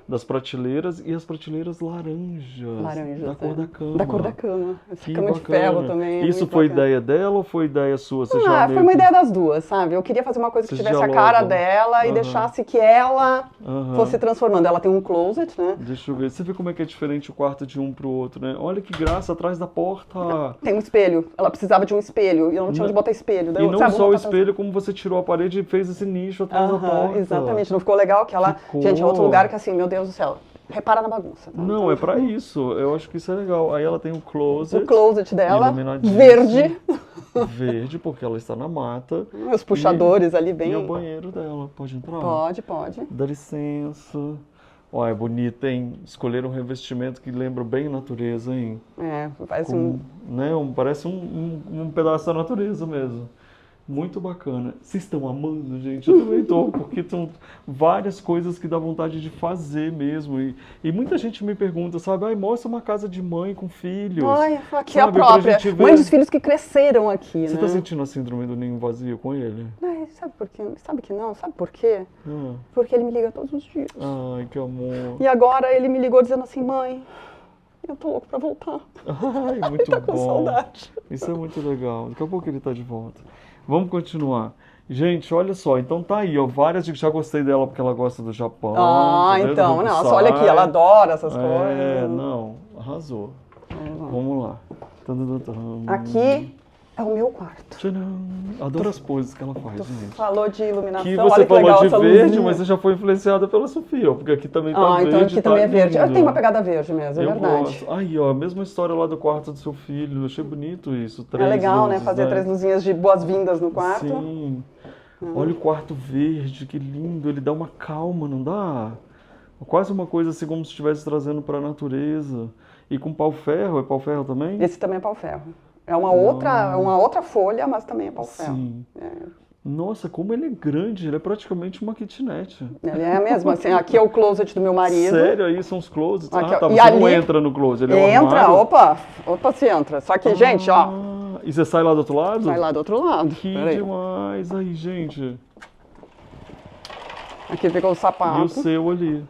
das prateleiras e as prateleiras laranjas. Laranjas, Da cor é. da cama. Da cor da cama. Essa Que cama de bacana. ferro também. é Isso muito foi bacana. ideia dela ou foi ideia sua? Você já Ah, meio foi uma que- ideia das duas, sabe? Eu queria fazer uma coisa que Vocês tivesse a cara dialogam. dela e Aham. deixasse que ela Aham. fosse transformando. Ela tem um closet, né? Deixa eu ver. Você vê como é que é diferente o quarto de um pro outro, né? Olha que graça atrás da porta. Tem um espelho. Ela precisava de um espelho e eu não tinha onde botar espelho. Daí E eu, não sabe, só vou o botar espelho, como você tirou a parede e fez esse nicho atrás da Aham, porta. exatamente. Não ficou legal que ela... Ficou. Gente, é outro lugar que assim, meu Deus do céu, repara na bagunça. Tá? Não, é pra isso. Eu acho que isso é legal. Aí ela tem o closet. O closet dela, iluminadíssimo. verde, Verde, porque ela está na mata. os puxadores ali bem... E é o banheiro dela. Pode entrar? Pode. Dá licença. Ó, é bonito, hein? Escolheram um revestimento que lembra bem a natureza, hein? É, parece Com, né? Parece um pedaço da natureza mesmo. Muito bacana. Vocês estão amando, gente? Eu também tô, porque são várias coisas que dá vontade de fazer mesmo. E muita gente me pergunta, sabe? Ai, mostra uma casa de mãe com filhos. Ai, aqui é a Sabe, pra própria. gente ver. Mãe dos filhos que cresceram aqui, Você né? tá sentindo a síndrome do ninho vazio com ele? Ai, sabe por quê? Sabe que não? Sabe por quê? Ah, Porque ele me liga todos os dias. ai, que amor. E agora ele me ligou dizendo assim, mãe, eu tô louco pra voltar. Ai, muito Tá com bom. saudade. Isso é muito legal. Daqui a pouco ele tá de volta. Vamos continuar. Gente, olha só, então tá aí, ó, várias dicas, já gostei dela porque ela gosta do Japão. Ah, tá vendo? então, Hokusai. nossa, olha aqui, ela adora essas É, coisas. não, arrasou. Vamos lá. Aqui é o meu quarto. Tcharam. Adoro as poses que ela faz, gente. Falou de iluminação, Que olha você que falou legal de essa verde, luzinha. mas você já foi influenciada pela Sofia, ó, porque aqui também tá Ah, verde. então aqui tá também é verde. lindo. Tem uma pegada verde mesmo, é Eu verdade. gosto. Aí, ó, a mesma história lá do quarto do seu filho. Eu achei bonito isso. É Três legal, né? luzes, Fazer 3 luzinhas de boas-vindas no quarto. Sim. Olha o quarto verde, que lindo. Ele dá uma calma, não dá? Quase uma coisa assim como se estivesse trazendo para a natureza. E com pau-ferro, é pau-ferro também? Esse também é pau-ferro. É uma outra folha, mas também é pau-ferro. Sim. É. Nossa, como ele é grande, ele é praticamente uma kitnet. Ele é mesmo, assim, aqui é o closet do meu marido. Sério? Aí são os closets? Aqui, ó. Ah, tá, E você não ali- entra no closet, ele é um Entra, armário? opa, se entra. Só que, gente, ó, E você sai lá do outro lado? vai lá do outro lado. Que Peraí. demais. Aí, gente. Aqui fica o E o sapato. seu ali.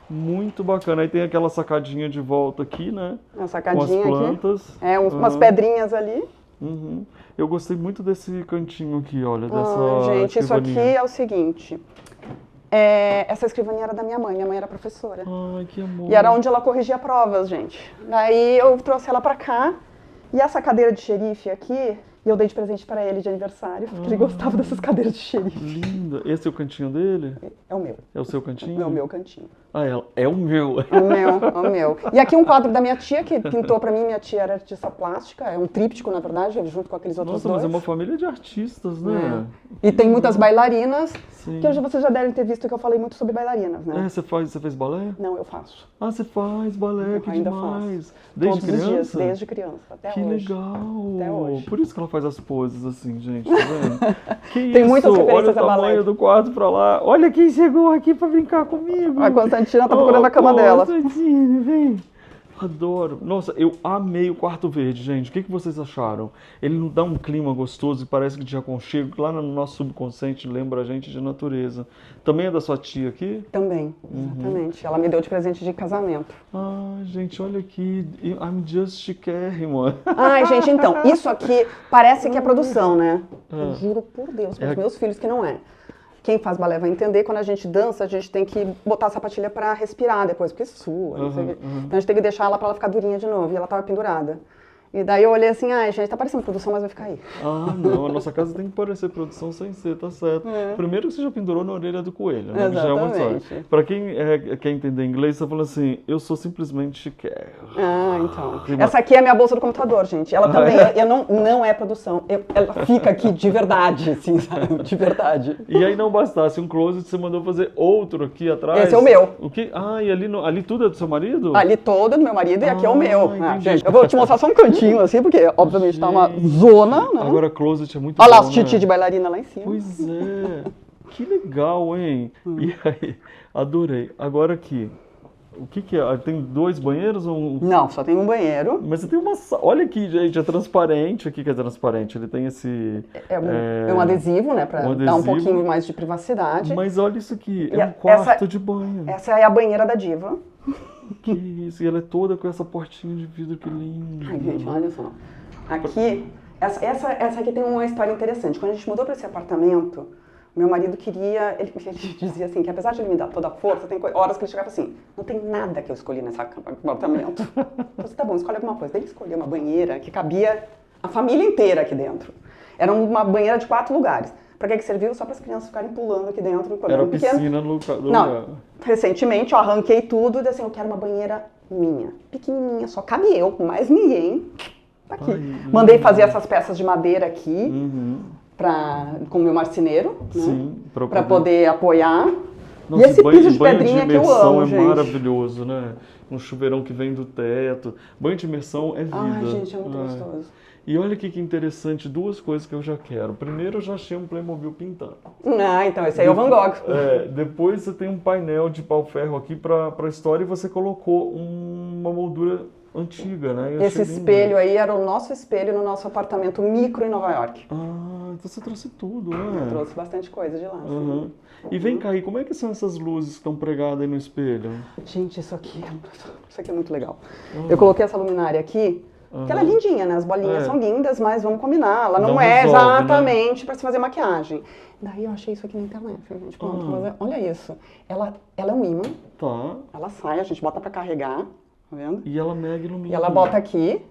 Muito bacana. Aí tem aquela sacadinha de volta aqui, né? A Com as sacadinha aqui. plantas. É, umas Aham. pedrinhas ali. Uhum. Eu gostei muito desse cantinho aqui, olha, dessa Ai, gente, isso aqui escrivaninha. é o seguinte. Essa escrivaninha era da minha mãe era professora. Ai, que amor. E era onde ela corrigia provas, gente. Daí eu trouxe ela pra cá. E essa cadeira de xerife aqui, eu dei de presente pra ele de aniversário. Porque ele gostava dessas cadeiras de xerife. Linda. Esse é o cantinho dele? É o meu. É o seu cantinho? É o meu cantinho. Ah, é o meu. É o meu. E aqui um quadro da minha tia, que pintou pra mim. Minha tia era artista plástica. É um tríptico, na verdade, junto com aqueles outros Nossa, mas dois. é uma família de artistas, né? E tem muitas bailarinas. Sim. Que hoje vocês já devem ter visto que eu falei muito sobre bailarinas, né? É, você fez balé? Não, eu faço. Ah, você faz balé, que ainda demais. Desde Todos criança? os dias, desde criança, até Que hoje. legal. Até hoje. Por isso que ela faz as poses assim, gente, tá vendo? Que Tem muitas isso? Olha o referências a balé. tamanho do quarto pra lá. Olha quem chegou aqui pra brincar comigo. A Constantina tá procurando a cama dela. Constantine, vem. Adoro. Nossa, eu amei o quarto verde, gente. O que vocês acharam? Ele não dá um clima gostoso e parece que de aconchego, que lá no nosso subconsciente lembra a gente de natureza. Também é da sua tia aqui? Também, exatamente. Ela me deu de presente de casamento. Ah, gente, olha aqui. I'm just chiquérrima. Ai, gente, então, isso aqui parece que é produção, né? Eu juro por Deus, para os meus filhos que não é. Quem faz balé vai entender, quando a gente dança, a gente tem que botar a sapatilha pra respirar depois, porque sua, não sei o quê. Então a gente tem que deixar ela pra ela ficar durinha de novo, e ela tava pendurada. E daí eu olhei assim, ai gente, tá parecendo produção, mas vai ficar aí. Ah, não, a nossa casa tem que parecer produção sem ser, tá certo. Primeiro que você já pendurou na orelha do coelho, né? Que já é uma história. Exatamente. Pra quem quer entender inglês, você fala assim, eu sou simplesmente chiquérrimo. Ah, então. Essa aqui é a minha bolsa do computador, gente. Ela também, não é produção. Ela fica aqui de verdade, assim, sabe? De verdade. E aí não bastasse um closet, você mandou fazer outro aqui atrás. Esse é o meu. O que? Ah, e ali tudo é do seu marido? Ali todo do meu marido e aqui é o meu. Ah, entendi. gente, eu vou te mostrar só um cantinho, assim, porque obviamente tá uma zona, né? Agora closet é muito Olha lá bom, os titi né? de bailarina lá em cima. Pois é. Que legal, hein? E aí, adorei. Agora aqui, o que é? Tem 2 banheiros ou um? Não, só tem um banheiro. Mas você tem uma... Olha aqui, gente, é transparente. Aqui que é transparente, ele tem esse... É um adesivo, né? Pra um dar um adesivo. pouquinho mais de privacidade. Mas olha isso aqui, E é um quarto essa- de banho. Essa é a banheira da diva. Que isso, e ela é toda com essa portinha de vidro, que lindo. Ai, gente, olha só. Aqui, essa aqui tem uma história interessante. Quando a gente mudou para esse apartamento, meu marido queria... Ele dizia assim, que apesar de ele me dar toda a força, tem horas que ele chegava assim, não tem nada que eu escolhi nesse apartamento. Então, tá bom, escolhe alguma coisa. Daí ele escolheu uma banheira que cabia a família inteira aqui dentro. Era uma banheira de 4 lugares. Pra que serviu? Só para as crianças ficarem pulando aqui dentro. Quando Era eram pequenas. piscina no lugar. Não, recentemente eu arranquei tudo e disse assim, eu quero uma banheira minha, pequenininha, só cabe eu, mais ninguém. Tá aqui. Ai, Mandei fazer essas peças de madeira aqui, Uhum. com o meu marceneiro, né? Sim, Pra poder apoiar. Nossa, E esse banho- piso de banho pedrinha que eu imersão amo, é gente. maravilhoso, né? Um chuveirão que vem do teto. Banho de imersão é vida. Ai, gente, é muito Ai. gostoso. E olha aqui que interessante, 2 coisas que eu já quero. Primeiro, eu já achei um Playmobil pintando. Ah, então esse aí é o Van Gogh. Depois você tem um painel de pau-ferro aqui para história e você colocou uma moldura antiga, né? Eu Esse achei lindo. espelho aí era o nosso espelho no nosso apartamento micro em Nova York. Ah, então você trouxe tudo, Eu né? trouxe bastante coisa de lá. assim. Uhum. E vem cá, e como é que são essas luzes que estão pregadas aí no espelho? Gente, isso aqui é muito legal. Eu coloquei essa luminária aqui Que ela é lindinha, né? As bolinhas são lindas, mas vamos combinar. Ela não resolve, exatamente para se fazer maquiagem. Daí eu achei isso aqui na internet. Gente, olha isso. Ela é um ímã. Tá. Ela sai, a gente bota para carregar. Tá vendo? E ela mega ilumina. E ela bota aqui.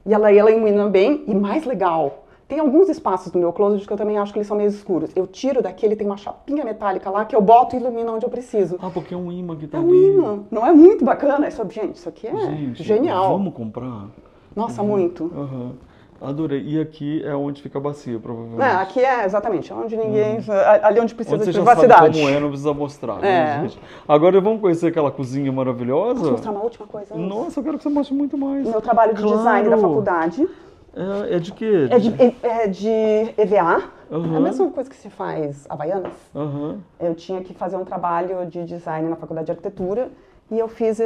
E ela ilumina bem. E mais legal, tem alguns espaços no meu closet que eu também acho que eles são meio escuros. Eu tiro daqui, ele tem uma chapinha metálica lá que eu boto e ilumina onde eu preciso. Ah, porque é um imã que tá É ali. um imã. Não é muito bacana? Gente, isso aqui é genial. Vamos comprar? Nossa, muito. Uhum. Adorei. E aqui é onde fica a bacia, provavelmente. Aqui é exatamente onde ninguém... Ali onde precisa de privacidade. privacidade. Você já sabe como não precisa mostrar. Né, gente? Agora vamos conhecer aquela cozinha maravilhosa. Posso mostrar uma última coisa antes? Nossa, eu quero que você mostre muito mais. Meu trabalho de design da faculdade. É de quê? É de EVA. Uhum. É a mesma coisa que se faz Havaianas. Uhum. Eu tinha que fazer um trabalho de design na faculdade de arquitetura e eu fiz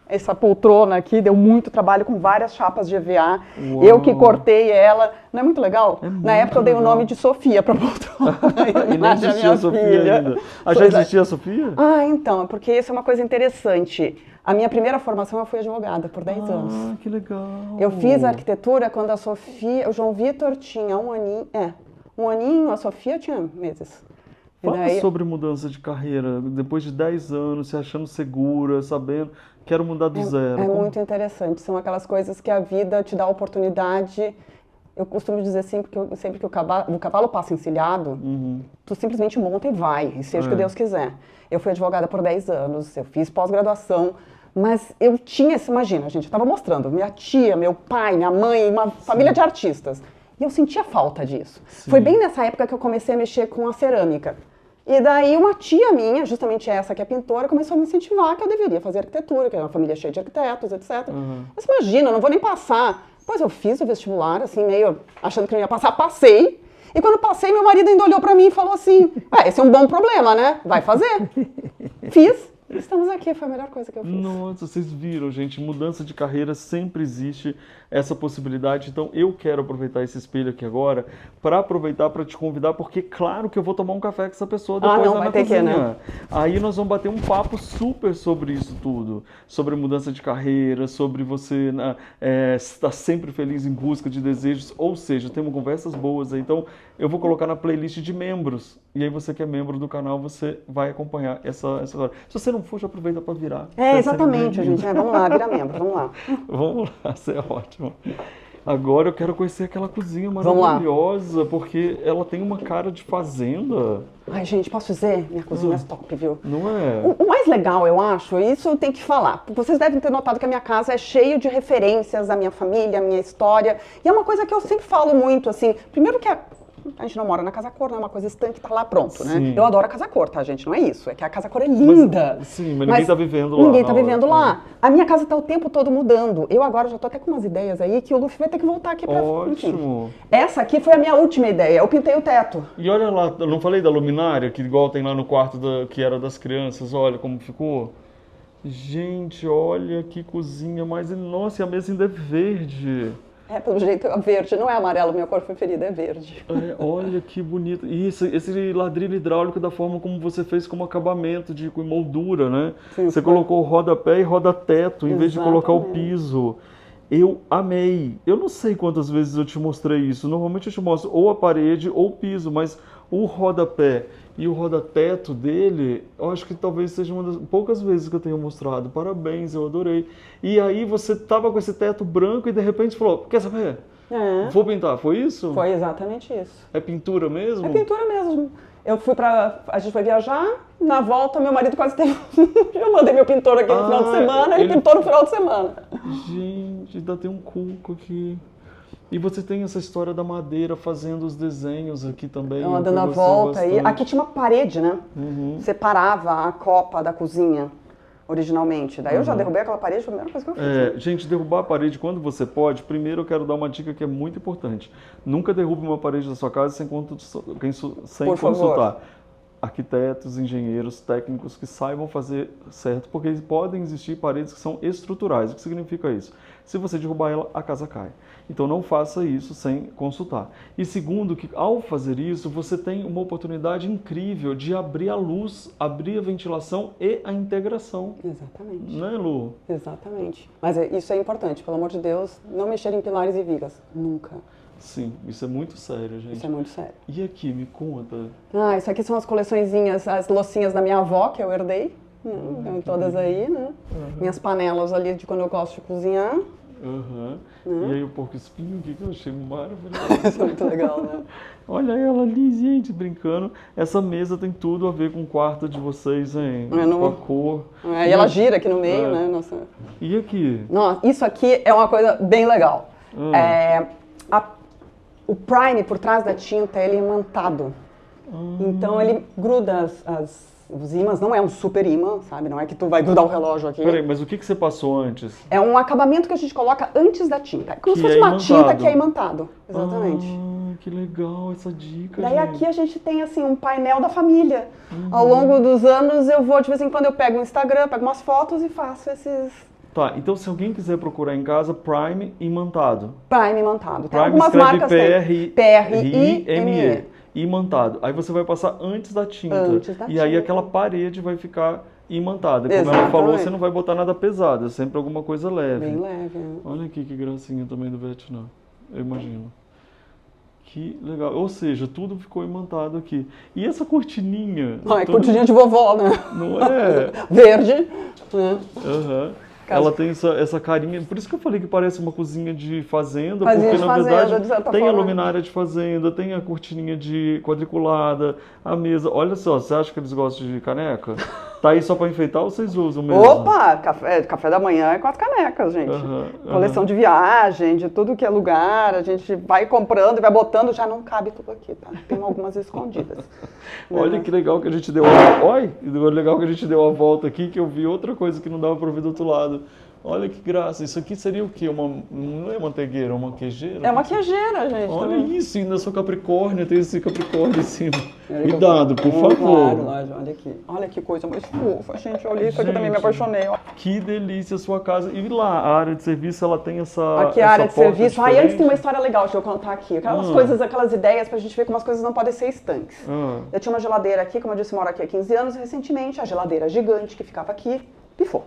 essa poltrona aqui, deu muito trabalho com várias chapas de EVA. Uau. Eu que cortei ela. Não é muito legal? É muito Na época eu dei legal. o nome de Sofia pra poltrona. E nem existia a Sofia ainda. Já existia a Sofia? Então, porque isso é uma coisa interessante. A minha primeira formação eu fui advogada por 10 anos. Ah, que legal. Eu fiz arquitetura quando a Sofia, o João Vitor tinha um aninho, a Sofia tinha meses. Fala sobre mudança de carreira, depois de 10 anos, se achando segura, sabendo, quero mudar do zero. Muito interessante, são aquelas coisas que a vida te dá a oportunidade. Eu costumo dizer sempre que o cavalo passa encilhado, tu simplesmente monta e vai, e seja o que Deus quiser. Eu fui advogada por 10 anos, eu fiz pós-graduação, mas eu tinha, imagina, gente, eu estava mostrando, minha tia, meu pai, minha mãe, uma família de artistas. E eu sentia falta disso. Sim. Foi bem nessa época que eu comecei a mexer com a cerâmica. E daí uma tia minha, justamente essa que é pintora, começou a me incentivar que eu deveria fazer arquitetura, que era uma família cheia de arquitetos, etc. Mas imagina, eu não vou nem passar. Pois eu fiz o vestibular, assim, meio achando que não ia passar, passei. E quando passei, meu marido ainda olhou pra mim e falou assim, esse é um bom problema, né? Vai fazer. Fiz. Estamos aqui, foi a melhor coisa que eu fiz. Nossa, vocês viram, gente, mudança de carreira sempre existe essa possibilidade. Então eu quero aproveitar esse espelho aqui agora para aproveitar para te convidar, porque claro que eu vou tomar um café com essa pessoa depois lá na cozinha. Né? Aí nós vamos bater um papo super sobre isso tudo, sobre mudança de carreira, sobre você estar sempre feliz em busca de desejos, ou seja, temos conversas boas aí. Então eu vou colocar na playlist de membros, e aí você que é membro do canal, você vai acompanhar essa hora. Se você não for, já aproveita para virar. Exatamente, gente. Vamos lá, vira membro, vamos lá. Vamos lá, você é ótimo. Agora eu quero conhecer aquela cozinha maravilhosa, porque ela tem uma cara de fazenda. Ai, gente, posso dizer? Minha cozinha é top, viu? Não é? O mais legal, eu acho, isso eu tenho que falar. Vocês devem ter notado que a minha casa é cheia de referências à minha família, à minha história. E é uma coisa que eu sempre falo muito, assim. Primeiro que a gente não mora na Casa Cor, não é uma coisa estanque, tá lá pronto, né? Sim. Eu adoro a Casa Cor, tá, gente? Não é isso. É que a Casa Cor é linda. Mas ninguém tá vivendo lá. Ninguém tá vivendo lá. A minha casa tá o tempo todo mudando. Eu agora já tô até com umas ideias aí que o Luffy vai ter que voltar aqui pra... Ótimo. Enfim. Essa aqui foi a minha última ideia. Eu pintei o teto. E olha lá, eu não falei da luminária, que igual tem lá no quarto que era das crianças, olha como ficou. Gente, olha que cozinha mais... Nossa, e a mesa ainda é verde. Pelo jeito é verde, não é amarelo, minha cor preferida é verde. Olha que bonito. E esse ladrilho hidráulico da forma como você fez como acabamento, com moldura, né? Sim, você colocou rodapé e rodateto, em vez de colocar o piso. Eu amei. Eu não sei quantas vezes eu te mostrei isso. Normalmente eu te mostro ou a parede ou o piso, mas o rodapé e o rodateto dele, eu acho que talvez seja uma das poucas vezes que eu tenho mostrado. Parabéns, eu adorei. E aí você tava com esse teto branco e de repente falou, quer saber? Vou pintar, foi isso? Foi exatamente isso. É pintura mesmo? É pintura mesmo. A gente foi viajar, na volta meu marido quase teve... Eu mandei meu pintor aqui no final de semana, ele pintou no final de semana. Gente, ainda tem um cuco aqui. E você tem essa história da madeira fazendo os desenhos aqui também. Dando a volta aí. Aqui tinha uma parede, né? Separava a copa da cozinha, originalmente. Daí eu já derrubei aquela parede, foi a primeira coisa que eu fiz. Gente, derrubar a parede quando você pode, primeiro eu quero dar uma dica que é muito importante. Nunca derrube uma parede da sua casa sem consultar. arquitetos, engenheiros, técnicos que saibam fazer certo, porque podem existir paredes que são estruturais. O que significa isso? Se você derrubar ela, a casa cai. Então não faça isso sem consultar. E segundo, que ao fazer isso, você tem uma oportunidade incrível de abrir a luz, abrir a ventilação e a integração. Exatamente. Né, Lu? Exatamente. Mas isso é importante, pelo amor de Deus, não mexer em pilares e vigas. Nunca. Sim, isso é muito sério, gente. Isso é muito sério. E aqui, me conta. Isso aqui são as coleçõezinhas, as loucinhas da minha avó, que eu herdei. Todas aí, né? Minhas panelas ali de quando eu gosto de cozinhar. E aí o porco-espinho, que eu achei maravilhoso. Isso é muito legal, né? Olha ela ali, gente, brincando. Essa mesa tem tudo a ver com o quarto de vocês, hein? Com a cor. E ela gira aqui no meio, né? Nossa. E aqui? Nossa, isso aqui é uma coisa bem legal. O prime por trás da tinta, ele é imantado. Então ele gruda os ímãs, não é um super ímã, sabe? Não é que tu vai grudar o relógio aqui. Peraí, mas o que você passou antes? É um acabamento que a gente coloca antes da tinta. É como se fosse uma tinta que é imantado. Exatamente. Que legal essa dica, Daí aqui a gente tem assim um painel da família. Ao longo dos anos eu vou, de vez em quando eu pego o Instagram, pego umas fotos e faço esses... Tá, então se alguém quiser procurar em casa, Prime imantado. Prime imantado. Tem Prime algumas marcas P-R-I-M-E. Imantado. Aí você vai passar antes da tinta. E aí aquela parede vai ficar imantada. Como ela falou, você não vai botar nada pesado, é sempre alguma coisa leve. Bem leve. Olha aqui que gracinha também do Vietnã. Eu imagino. Que legal. Ou seja, tudo ficou imantado aqui. E essa cortininha? Cortininha de vovó, né? Não é? Verde. Ela tem essa carinha, por isso que eu falei que parece uma cozinha de fazenda, porque na verdade tem a luminária de fazenda, tem a cortininha de quadriculada, a mesa. Olha só, você acha que eles gostam de caneca? Tá aí só para enfeitar ou vocês usam mesmo? Opa! Café da manhã é 4 canecas, gente. Coleção de viagem, de tudo que é lugar, a gente vai comprando e vai botando, já não cabe tudo aqui, tá? Tem algumas escondidas. Olha que legal que a gente deu legal que a gente deu a volta aqui, que eu vi outra coisa que não dava para ver do outro lado. Olha que graça, isso aqui seria o quê? Não é manteigueira, é uma queijeira? É uma queijeira, gente. Olha isso, ainda sou Capricórnio, tem esse Capricórnio em cima. Cuidado, por favor. Claro, olha aqui. Olha que coisa mais fofa, gente. Olha isso aqui, também me apaixonei. Ó. Que delícia a sua casa. E lá, a área de serviço, ela tem essa Aqui a área de serviço. Antes tem uma história legal, deixa eu contar aqui. Aquelas coisas, aquelas ideias pra gente ver como as coisas não podem ser estanques. Eu tinha uma geladeira aqui, como eu disse, moro aqui há 15 anos, recentemente, a geladeira gigante que ficava aqui, pifou.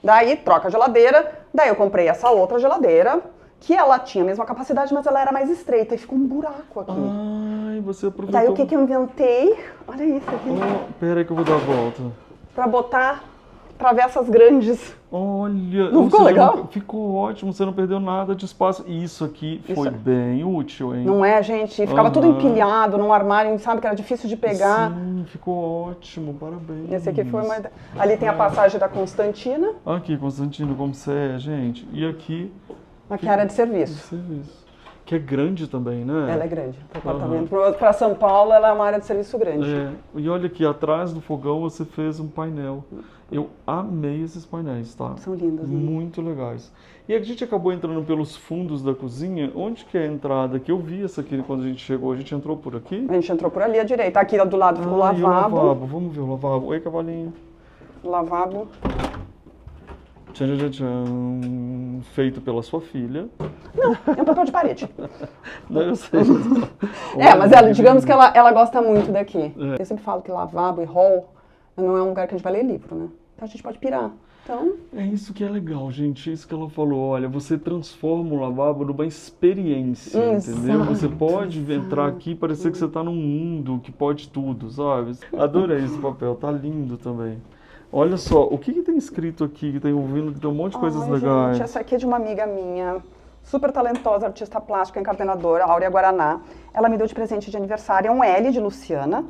Daí, troca a geladeira, daí eu comprei essa outra geladeira, que ela tinha a mesma capacidade, mas ela era mais estreita e ficou um buraco aqui. Ai, você aproveitou. Daí o que eu inventei? Olha isso aqui. Pera aí que eu vou dar a volta. Pra botar travessas grandes. Olha, não ficou legal? Ficou ótimo, você não perdeu nada de espaço. E isso aqui foi bem útil, hein? Não é, gente? Ficava tudo empilhado num armário, sabe, que era difícil de pegar. Sim, ficou ótimo, parabéns. Esse aqui foi uma... Ali tem a passagem da Constantina. Aqui, Constantino, como você é, gente. E aqui... Aqui é a área de serviço. Que é grande também, né? Ela é grande. Para São Paulo, ela é uma área de serviço grande. E olha aqui, atrás do fogão você fez um painel. Eu amei esses painéis, tá? São lindos, né? Muito legais. E a gente acabou entrando pelos fundos da cozinha. Onde que é a entrada? Que eu vi essa aqui quando a gente chegou. A gente entrou por aqui? A gente entrou por ali à direita. Aqui do lado ficou o lavabo. E o lavabo. Vamos ver o lavabo. Oi, cavalinho. Lavabo. Tchan, tchan, tchan. Feito pela sua filha. Não, é um papel de parede. Não, eu sei. Mas digamos que ela gosta muito daqui. Eu sempre falo que lavabo e hall não é um lugar que a gente vai ler livro, né? Então a gente pode pirar. Então... É isso que é legal, gente. É isso que ela falou. Olha, você transforma o lavabo numa experiência, entendeu? Você pode entrar aqui e parecer que você está num mundo que pode tudo, sabe? Adorei esse papel. Tá lindo também. Olha só, o que tem escrito aqui, que tem ouvindo, que tem um monte de coisas legais. Gente, essa aqui é de uma amiga minha, super talentosa, artista plástica, encardenadora, Áurea Guaraná. Ela me deu de presente de aniversário, é um L de Luciana,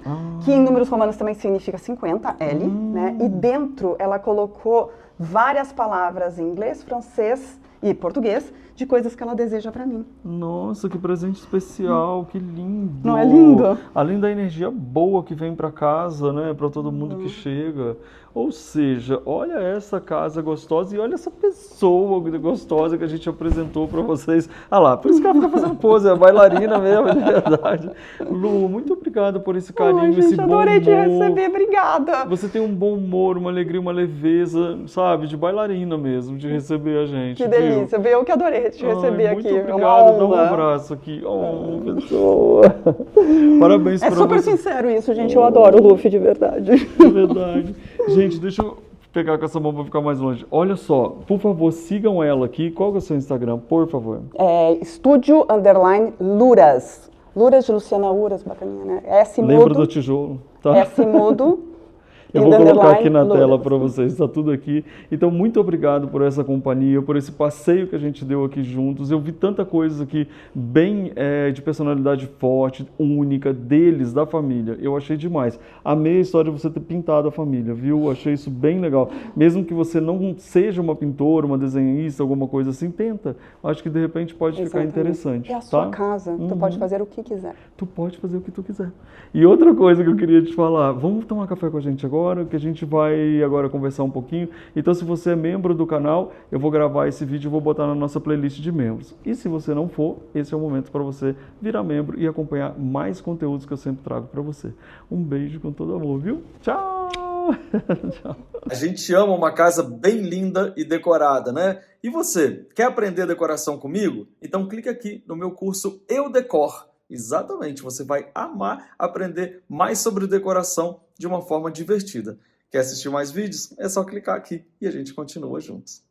que em números romanos também significa 50, L, né? E dentro ela colocou várias palavras em inglês, francês e português de coisas que ela deseja para mim. Nossa, que presente especial, que lindo. Não é lindo? Além da energia boa que vem para casa, né, para todo mundo que chega. Ou seja, olha essa casa gostosa e olha essa pessoa gostosa que a gente apresentou para vocês. Ah lá, por isso que ela fica fazendo pose, é bailarina mesmo, de verdade. Lu, muito obrigado por esse carinho, esse bom humor. Adorei te receber, obrigada. Você tem um bom humor, uma alegria, uma leveza, sabe, de bailarina mesmo, de receber a gente. Que delícia, viu? Eu que adorei te receber aqui. Muito obrigado, dá um abraço aqui. Oh, pessoa. Parabéns pra você. É super sincero isso, gente. Eu adoro o Luffy, de verdade. É verdade. Gente, deixa eu pegar com essa mão para ficar mais longe. Olha só, por favor, sigam ela aqui. Qual é o seu Instagram, por favor? É Estúdio_Luras. Luras de Luciana Uras, bacaninha, né? S mudo. Lembra do tijolo, tá? S mudo. Eu vou colocar aqui na tela para vocês, está tudo aqui. Então, muito obrigado por essa companhia, por esse passeio que a gente deu aqui juntos. Eu vi tanta coisa aqui, bem de personalidade forte, única, deles, da família. Eu achei demais. Amei a história de você ter pintado a família, viu? Achei isso bem legal. Mesmo que você não seja uma pintora, uma desenhista, alguma coisa assim, tenta. Acho que de repente pode ficar interessante. É a sua casa, tu pode fazer o que quiser. Tu pode fazer o que tu quiser. E outra coisa que eu queria te falar, vamos tomar café com a gente agora? Que a gente vai agora conversar um pouquinho. Então, se você é membro do canal, eu vou gravar esse vídeo e vou botar na nossa playlist de membros. E se você não for, esse é o momento para você virar membro e acompanhar mais conteúdos que eu sempre trago para você. Um beijo com todo amor, viu? Tchau! Tchau! A gente ama uma casa bem linda e decorada, né? E você, quer aprender decoração comigo? Então clica aqui no meu curso Eu Decor. Exatamente, você vai amar aprender mais sobre decoração de uma forma divertida. Quer assistir mais vídeos? É só clicar aqui e a gente continua juntos.